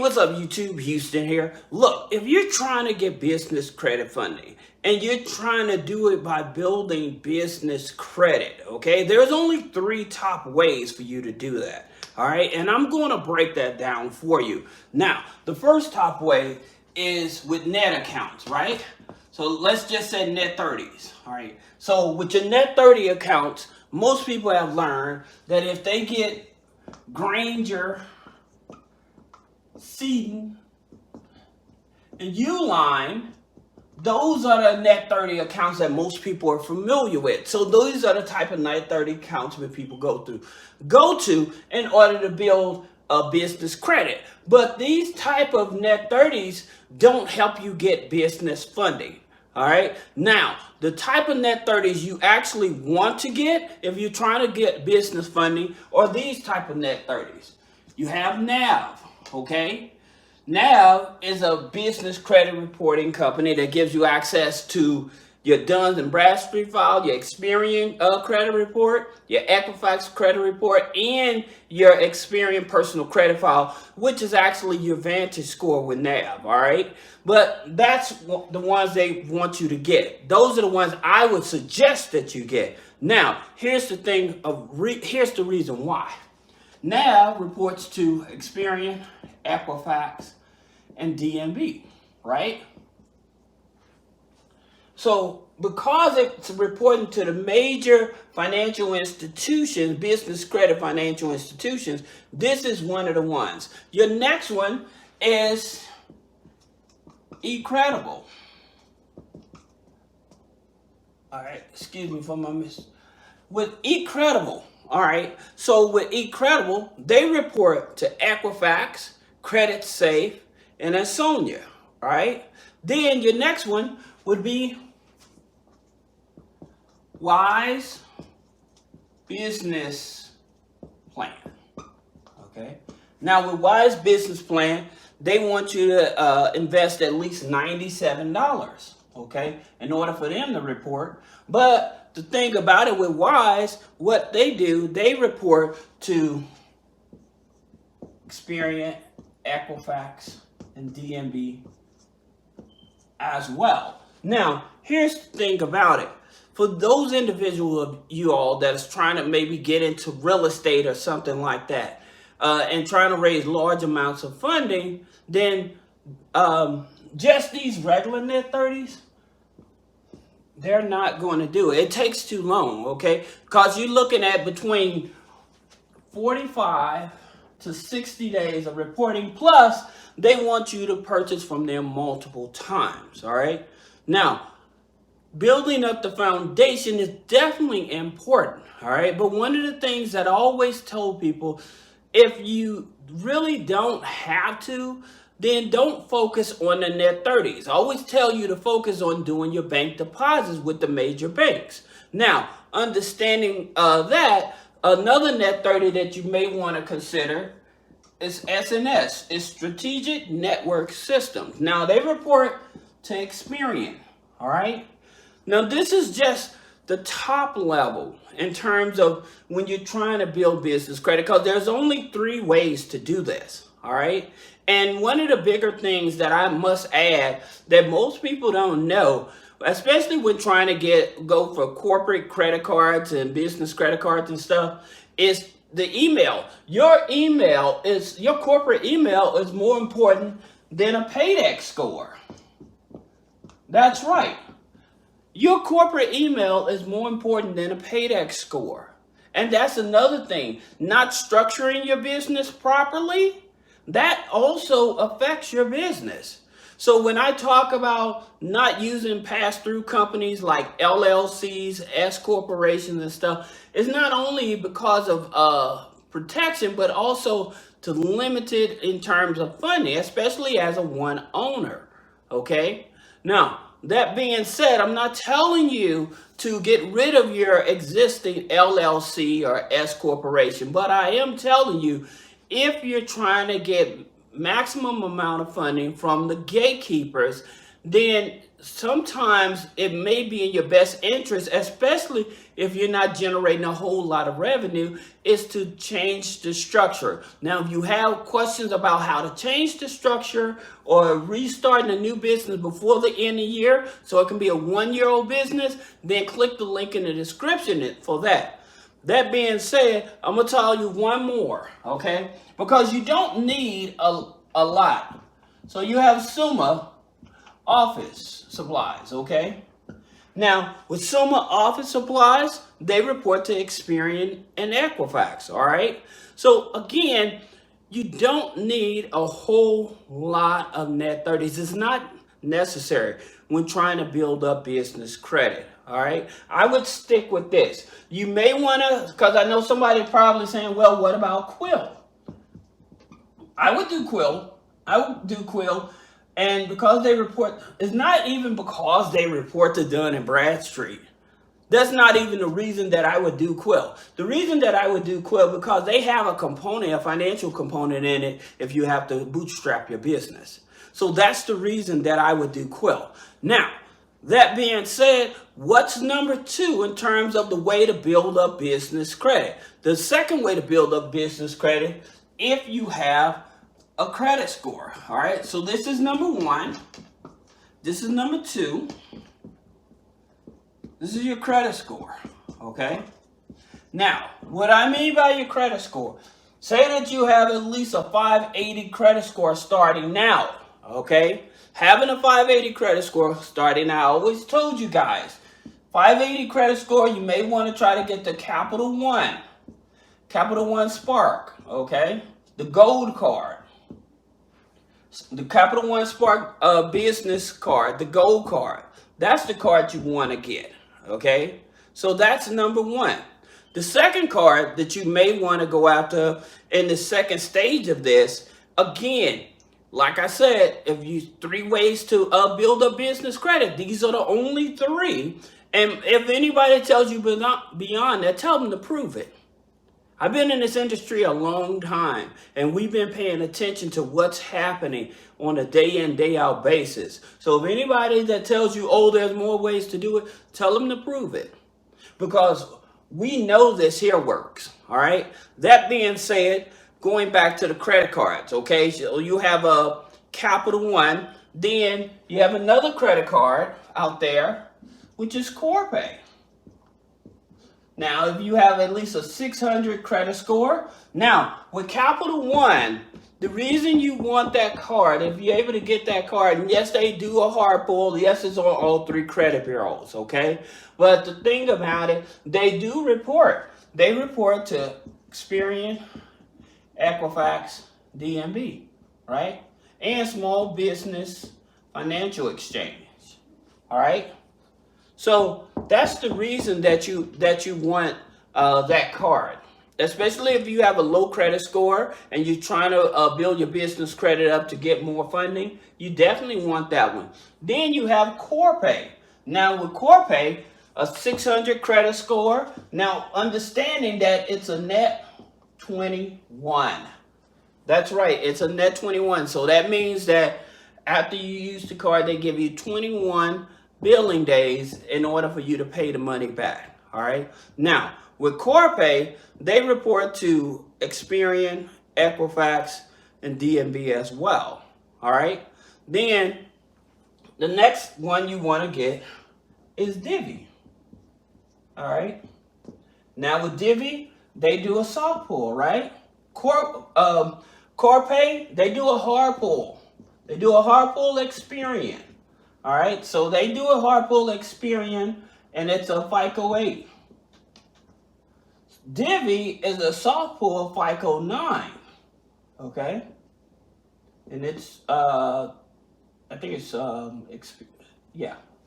what's up YouTube? Houston here. Look, if you're trying to get business credit funding and you're trying to do it by building business credit, okay, there's only 3 top ways for you to do that. All right, and I'm going to break that down for you. Now, the first top way is with net accounts, right? So let's just say net 30s. All right, so with your net 30 accounts, most people have learned that if they get Granger, EIN, and Uline, those are the net 30 accounts that most people are familiar with. So those are the type of net 30 accounts that people go to in order to build a business credit. But these type of net 30s don't help you get business funding. All right. Now, the type of net 30s you actually want to get if you're trying to get business funding are these type of net 30s. You have NAV. Okay. NAV is a business credit reporting company that gives you access to your Duns and Bradstreet file, your Experian credit report, your Equifax credit report, and your Experian personal credit file, which is actually your Vantage score with NAV, all right? But that's the ones they want you to get. Those are the ones I would suggest that you get. Now, here's the thing here's the reason why. NAV reports to Experian, Equifax, and DMB, right? So because it's reporting to the major financial institutions, business credit financial institutions, this is one of the ones. Your next one is Incredible. All right, excuse me for my miss. With Incredible, all right, so with Incredible, they report to Equifax, Credit Safe, and Ansonia, all right? Then your next one would be Wise Business Plan, okay? Now with Wise Business Plan, they want you to invest at least $97, okay, in order for them to report. But the thing about it with Wise, what they do, they report to Experian, Equifax, and DMB as well. Now, here's the thing about it. For those individuals of you all that is trying to maybe get into real estate or something like that, and trying to raise large amounts of funding, then just these regular net 30s, they're not going to do it. It takes too long, okay? Because you're looking at between 45 to 60 days of reporting, plus they want you to purchase from them multiple times, all right? Now, building up the foundation is definitely important, all right? But one of the things that I always told people, if you really don't have to, then don't focus on the net 30s. I always tell you to focus on doing your bank deposits with the major banks. Now, understanding that, another net 30 that you may want to consider is SNS. It's Strategic Network Systems. Now, they report to Experian, all right? Now, this is just the top level in terms of when you're trying to build business credit, because there's only 3 ways to do this, all right? And one of the bigger things that I must add that most people don't know, especially when trying to go for corporate credit cards and business credit cards and stuff, is the email. Your corporate email is more important than a paydex score. That's right. Your corporate email is more important than a paydex score. And that's another thing. Not structuring your business properly, that also affects your business. So when I talk about not using pass-through companies like LLCs, S corporations and stuff, it's not only because of protection, but also to limit it in terms of funding, especially as a one owner, okay? Now, that being said, I'm not telling you to get rid of your existing LLC or S corporation, but I am telling you, if you're trying to get maximum amount of funding from the gatekeepers, then sometimes it may be in your best interest, especially if you're not generating a whole lot of revenue, is to change the structure. Now, if you have questions about how to change the structure or restarting a new business before the end of the year, so it can be a 1-year-old business, then click the link in the description for that. That being said, I'm going to tell you one more, okay? Because you don't need a lot. So you have Summa Office Supplies, okay? Now, with Summa Office Supplies, they report to Experian and Equifax, all right? So, again, you don't need a whole lot of net 30s. It's not necessary when trying to build up business credit, all right? I would stick with this. You may want to, because I know somebody probably saying, well, what about Quill? I would do Quill. And because they report, it's not even because they report to Dun & Bradstreet. That's not even the reason that I would do Quill. The reason that I would do Quill, because they have a component, a financial component in it if you have to bootstrap your business. So that's the reason that I would do Quill. Now, that being said, what's number 2 in terms of the way to build up business credit? The second way to build up business credit, if you have a credit score, all right? So this is number 1. This is number 2. This is your credit score, okay? Now, what I mean by your credit score, say that you have at least a 580 credit score starting now, okay? Having a 580 credit score starting now, I always told you guys, 580 credit score, you may want to try to get the Capital One Spark, okay? The gold card. The Capital One Spark business card, the gold card. That's the card you want to get, okay? So that's number 1. The second card that you may want to go after in the second stage of this, again, like I said, if you 3 ways to build up business credit, these are the only 3. And if anybody tells you beyond that, tell them to prove it. I've been in this industry a long time, and we've been paying attention to what's happening on a day in, day out basis. So if anybody that tells you, oh, there's more ways to do it, tell them to prove it. Because we know this here works, all right? That being said, going back to the credit cards, okay? So you have a Capital One, then you have another credit card out there, which is CorePay. Now, if you have at least a 600 credit score, now with Capital One, the reason you want that card, if you're able to get that card, and yes, they do a hard pull, yes, it's on all 3 credit bureaus, okay? But the thing about it, they do report. They report to Experian, Equifax, DMB, right? And Small Business Financial Exchange, all right? So that's the reason that you want that card, especially if you have a low credit score and you're trying to build your business credit up to get more funding. You definitely want that one. Then you have CorePay. Now with CorePay, a 600 credit score. Now understanding that it's a net 21. That's right, it's a net 21. So that means that after you use the card, they give you 21 billing days in order for you to pay the money back, all right? Now, with CorePay, they report to Experian, Equifax, and DMB as well, all right? Then, the next one you want to get is Divi, all right? Now, with Divi, they do a soft pull, right? CorePay, they do a hard pull. They do a hard pull Experian. All right, so they do a hard pull Experian, and it's a FICO 8. Divi is a soft pull FICO 9. Okay, and it's I think it's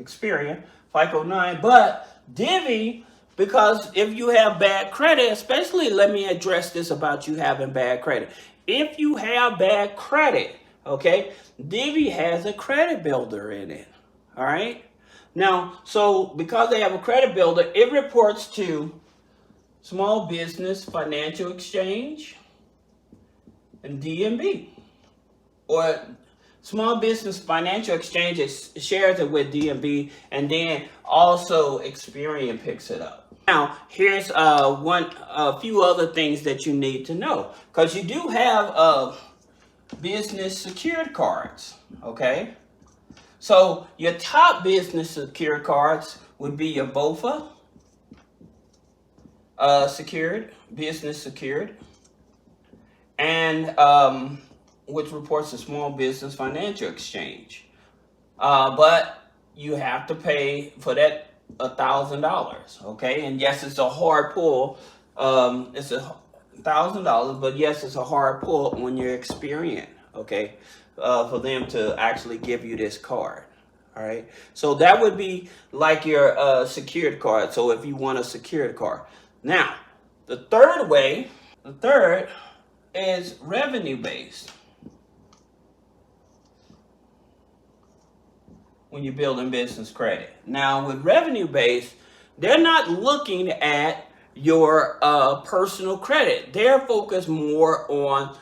Experian FICO 9. But Divi, because if you have bad credit, especially, let me address this about you having bad credit. If you have bad credit, okay, Divi has a credit builder in it, all right? Now, so because they have a credit builder, it reports to Small Business Financial Exchange and DMB. Or Small Business Financial Exchange shares it with DMB, and then also Experian picks it up. Now, here's a few other things that you need to know, because you do have business secured cards, okay? So your top business secured cards would be your BOFA secured, business secured, and which reports to Small Business Financial Exchange. But you have to pay for that $1,000, okay? And yes, it's a hard pull. It's $1,000, but yes, it's a hard pull when you're Experian, okay? For them to actually give you this card, all right? So that would be like your secured card. So if you want a secured card. Now, the third is revenue based. When you're building business credit. Now with revenue based, they're not looking at your personal credit. They're focused more on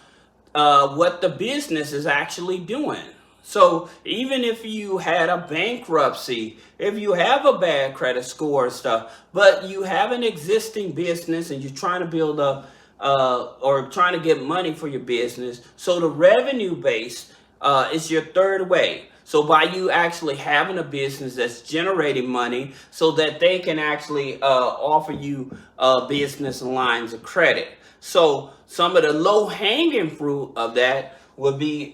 what the business is actually doing. So even if you had a bankruptcy, if you have a bad credit score and stuff, but you have an existing business and you're trying to build up or trying to get money for your business, so the revenue base is your third way. So by you actually having a business that's generating money so that they can actually offer you business lines of credit. So some of the low-hanging fruit of that would be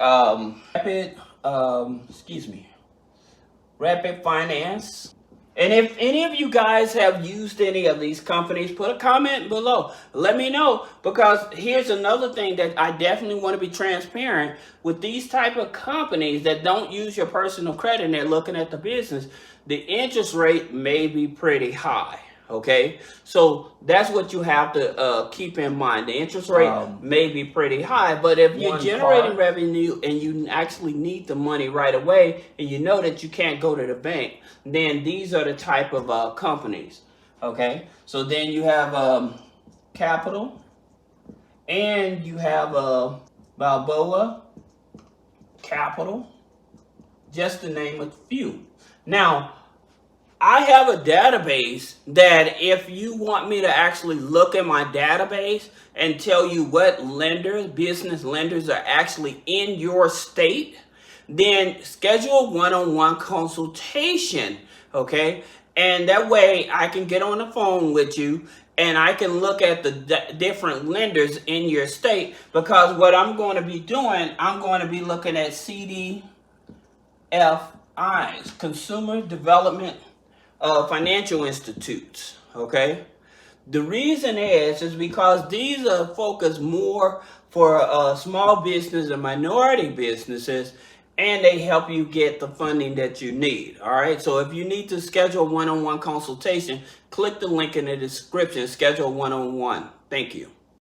Rapid Finance. And if any of you guys have used any of these companies, put a comment below. Let me know, because here's another thing that I definitely want to be transparent with. These type of companies that don't use your personal credit and they're looking at the business, the interest rate may be pretty high. Okay, so that's what you have to keep in mind. The interest rate may be pretty high, but if you're generating revenue and you actually need the money right away and you know that you can't go to the bank, then these are the type of companies. Okay, so then you have Capital, and you have Balboa Capital, just to name a few. Now, I have a database that if you want me to actually look at my database and tell you what lenders, business lenders are actually in your state, then schedule a one-on-one consultation, okay? And that way I can get on the phone with you and I can look at the different lenders in your state, because what I'm going to be doing, I'm going to be looking at CDFIs, Consumer Development Financial Institutes, okay? The reason is because these are focused more for small business and minority businesses, and they help you get the funding that you need, all right? So if you need to schedule a one-on-one consultation, click the link in the description, schedule one-on-one. Thank you.